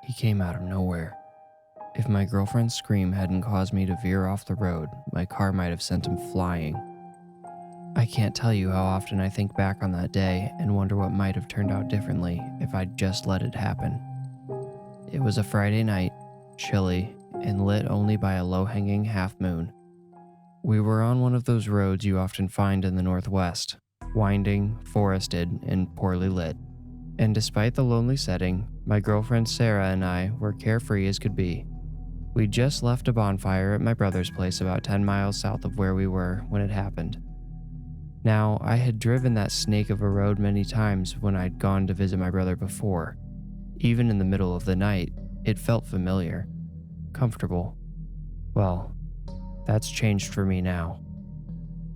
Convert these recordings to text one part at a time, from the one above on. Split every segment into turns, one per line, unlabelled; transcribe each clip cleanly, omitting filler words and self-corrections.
He came out of nowhere. If my girlfriend's scream hadn't caused me to veer off the road, my car might have sent him flying. I can't tell you how often I think back on that day and wonder what might have turned out differently if I'd just let it happen. It was a Friday night, chilly, and lit only by a low-hanging half-moon. We were on one of those roads you often find in the Northwest, winding, forested, and poorly lit. And despite the lonely setting, my girlfriend Sarah and I were carefree as could be. We'd just left a bonfire at my brother's place about 10 miles south of where we were when it happened. Now, I had driven that snake of a road many times when I'd gone to visit my brother before. Even in the middle of the night, it felt familiar, comfortable. Well, that's changed for me now.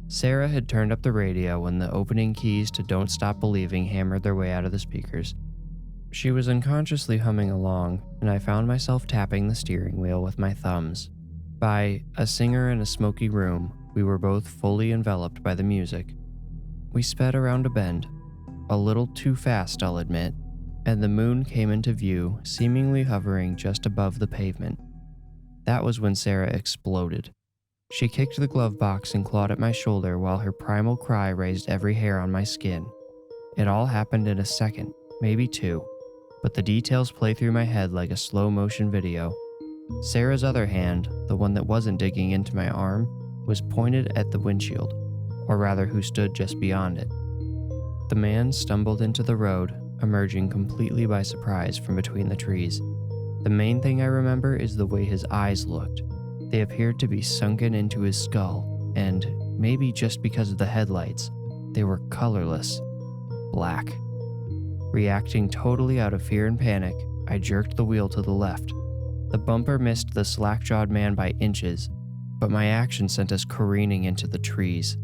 Sarah had turned up the radio when the opening keys to Don't Stop Believing hammered their way out of the speakers. She was unconsciously humming along, and I found myself tapping the steering wheel with my thumbs. By A Singer in a Smoky Room, we were both fully enveloped by the music. We sped around a bend, a little too fast, I'll admit, and the moon came into view, seemingly hovering just above the pavement. That was when Sarah exploded. She kicked the glove box and clawed at my shoulder while her primal cry raised every hair on my skin. It all happened in a second, maybe two, but the details play through my head like a slow-motion video. Sarah's other hand, the one that wasn't digging into my arm, was pointed at the windshield, or rather who stood just beyond it. The man stumbled into the road, emerging completely by surprise from between the trees. The main thing I remember is the way his eyes looked. They appeared to be sunken into his skull, and, maybe just because of the headlights, they were colorless, black. Reacting totally out of fear and panic, I jerked the wheel to the left. The bumper missed the slack-jawed man by inches, but my action sent us careening into the trees.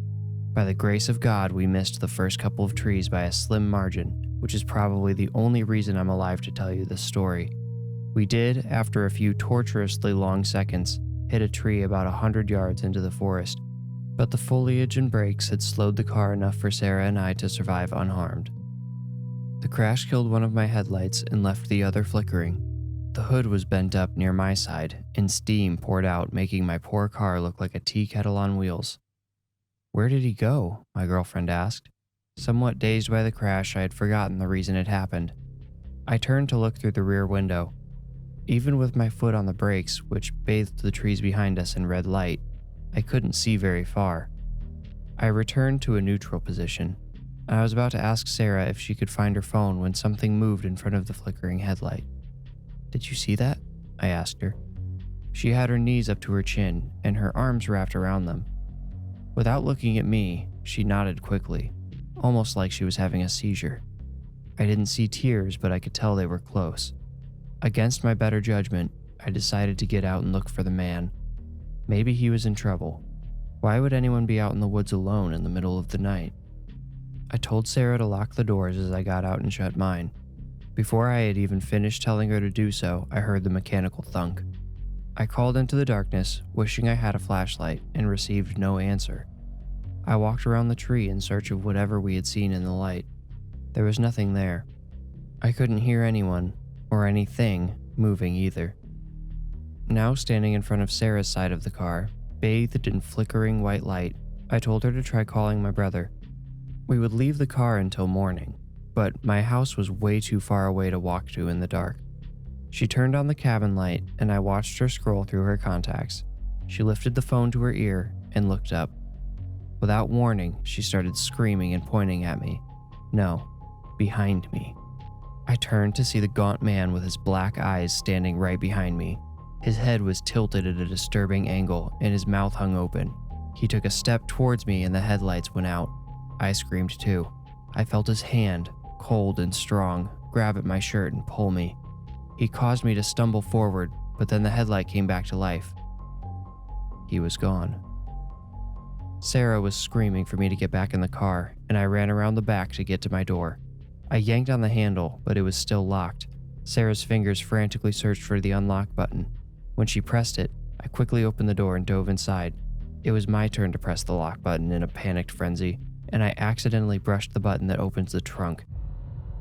By the grace of God, we missed the first couple of trees by a slim margin, which is probably the only reason I'm alive to tell you this story. We did, after a few torturously long seconds, hit a tree about 100 yards into the forest, but the foliage and brakes had slowed the car enough for Sarah and I to survive unharmed. The crash killed one of my headlights and left the other flickering. The hood was bent up near my side, and steam poured out, making my poor car look like a tea kettle on wheels. "Where did he go?" my girlfriend asked. Somewhat dazed by the crash, I had forgotten the reason it happened. I turned to look through the rear window. Even with my foot on the brakes, which bathed the trees behind us in red light, I couldn't see very far. I returned to a neutral position. I was about to ask Sarah if she could find her phone when something moved in front of the flickering headlight. "Did you see that?" I asked her. She had her knees up to her chin and her arms wrapped around them. Without looking at me, she nodded quickly, almost like she was having a seizure. I didn't see tears, but I could tell they were close. Against my better judgment, I decided to get out and look for the man. Maybe he was in trouble. Why would anyone be out in the woods alone in the middle of the night? I told Sarah to lock the doors as I got out and shut mine. Before I had even finished telling her to do so, I heard the mechanical thunk. I called into the darkness, wishing I had a flashlight, and received no answer. I walked around the tree in search of whatever we had seen in the light. There was nothing there. I couldn't hear anyone, or anything, moving either. Now standing in front of Sarah's side of the car, bathed in flickering white light, I told her to try calling my brother. We would leave the car until morning, but my house was way too far away to walk to in the dark. She turned on the cabin light, and I watched her scroll through her contacts. She lifted the phone to her ear and looked up. Without warning, she started screaming and pointing at me. No, behind me. I turned to see the gaunt man with his black eyes standing right behind me. His head was tilted at a disturbing angle, and his mouth hung open. He took a step towards me, and the headlights went out. I screamed too. I felt his hand, cold and strong, grab at my shirt and pull me. He caused me to stumble forward, but then the headlight came back to life. He was gone. Sarah was screaming for me to get back in the car, and I ran around the back to get to my door. I yanked on the handle, but it was still locked. Sarah's fingers frantically searched for the unlock button. When she pressed it, I quickly opened the door and dove inside. It was my turn to press the lock button in a panicked frenzy, and I accidentally brushed the button that opens the trunk.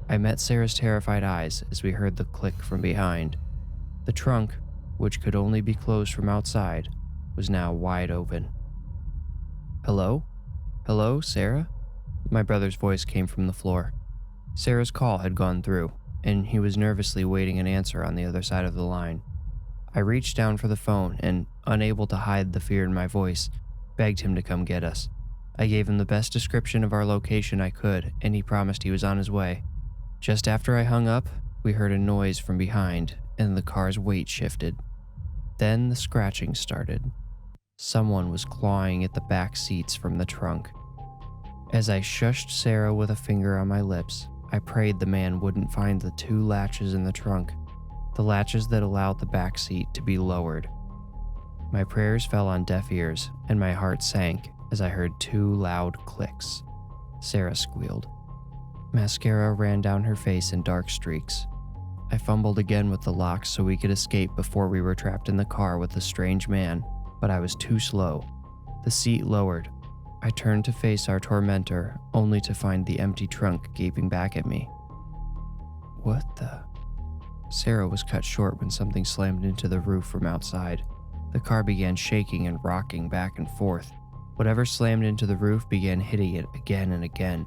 I met Sarah's terrified eyes as we heard the click from behind. The trunk, which could only be closed from outside, was now wide open. "Hello? Hello, Sarah?" My brother's voice came from the floor. Sarah's call had gone through, and he was nervously waiting an answer on the other side of the line. I reached down for the phone and, unable to hide the fear in my voice, begged him to come get us. I gave him the best description of our location I could, and he promised he was on his way. Just after I hung up, we heard a noise from behind, and the car's weight shifted. Then the scratching started. Someone was clawing at the back seats from the trunk. As I shushed Sarah with a finger on my lips, I prayed the man wouldn't find the 2 latches in the trunk, the latches that allowed the back seat to be lowered. My prayers fell on deaf ears, and my heart sank as I heard 2 loud clicks. Sarah squealed. Mascara ran down her face in dark streaks. I fumbled again with the locks so we could escape before we were trapped in the car with the strange man, but I was too slow. The seat lowered. I turned to face our tormentor, only to find the empty trunk gaping back at me. "What the?" Sarah was cut short when something slammed into the roof from outside. The car began shaking and rocking back and forth. Whatever slammed into the roof began hitting it again and again.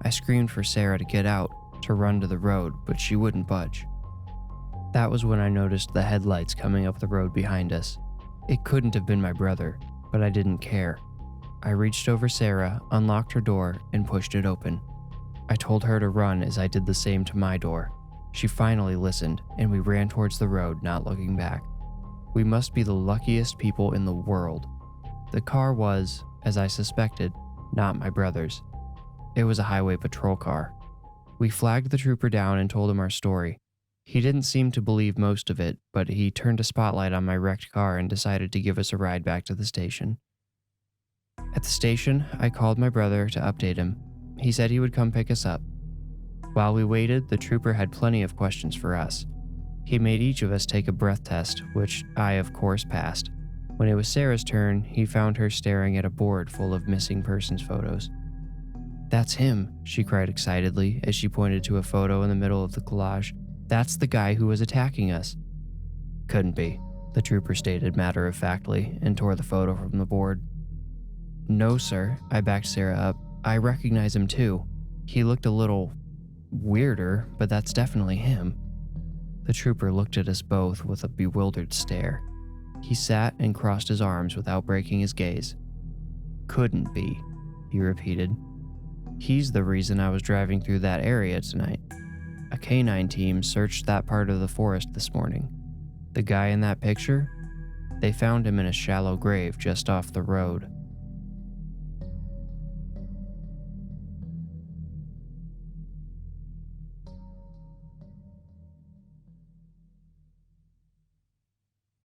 I screamed for Sarah to get out, to run to the road, but she wouldn't budge. That was when I noticed the headlights coming up the road behind us. It couldn't have been my brother, but I didn't care. I reached over Sarah, unlocked her door, and pushed it open. I told her to run as I did the same to my door. She finally listened, and we ran towards the road, not looking back. We must be the luckiest people in the world. The car was, as I suspected, not my brother's. It was a highway patrol car. We flagged the trooper down and told him our story. He didn't seem to believe most of it, but he turned a spotlight on my wrecked car and decided to give us a ride back to the station. At the station, I called my brother to update him. He said he would come pick us up. While we waited, the trooper had plenty of questions for us. He made each of us take a breath test, which I, of course, passed. When it was Sarah's turn, he found her staring at a board full of missing persons photos. "That's him," she cried excitedly as she pointed to a photo in the middle of the collage. "That's the guy who was attacking us." "Couldn't be," the trooper stated matter-of-factly and tore the photo from the board. "No, sir," I backed Sarah up. "I recognize him too. He looked a little weirder, but that's definitely him." The trooper looked at us both with a bewildered stare. He sat and crossed his arms without breaking his gaze. "Couldn't be," he repeated. "He's the reason I was driving through that area tonight. A canine team searched that part of the forest this morning. The guy in that picture? They found him in a shallow grave just off the road.